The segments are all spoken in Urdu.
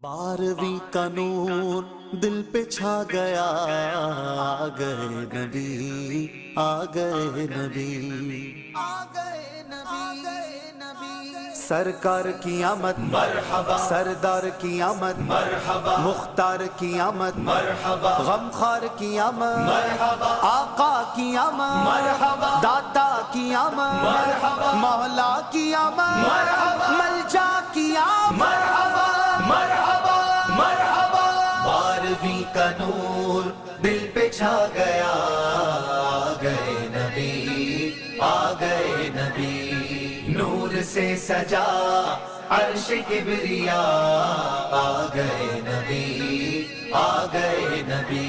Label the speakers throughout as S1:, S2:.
S1: 12ویں کا نور دل پہ چھا گیا، آ گئے نبی، آ گئے نبی، آ گئے نبی، سرکار کی آمد مرحبا، سردار کی آمد مرحبا، مختار کی آمد مرحبا، غمخوار کی آمد مرحبا، آقا کی آمد مرحبا، داتا کی آمد مرحبا، مولا کی آمد مرحبا، ملجا کی آمد مرحبا، مرحبا مرحبا۔ 12ویں کا نور دل پہ چھا گیا، آ گئے نبی، آ گئے نبی، نور سے سجا عرش کبریا، آ گئے نبی، آ گئے نبی،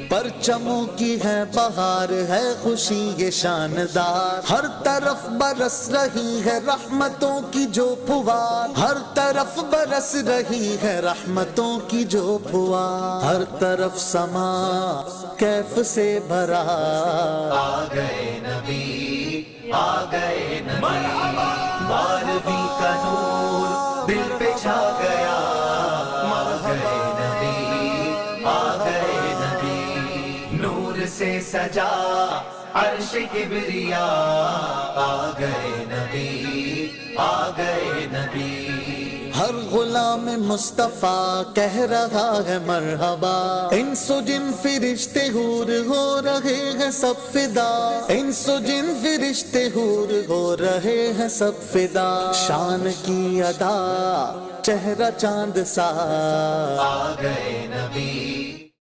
S1: پرچموں کی ہے بہار، ہے خوشی یہ شاندار، ہر طرف برس رہی ہے رحمتوں کی جو پھوار، ہر طرف برس رہی ہے رحمتوں کی جو پھوار، ہر طرف سما کیف سے بھرا، آ گئے نبی، آ گئے نبی، 12ویں کا نور دل پہ چھا گیا، آ گئے نبی، آ گئے نبی، نور سے سجا عرش کبریا، آ گئے نبی، آ گئے نبی، ہر غلام مصطفیٰ کہہ رہا ہے مرحبا، انس و جن فرشتے حور ہو رہے ہیں سب فدا، انس و جن فرشتے حور ہو رہے ہیں سب فدا، شان کی ادا چہرہ چاند سا، آ گئے نبی،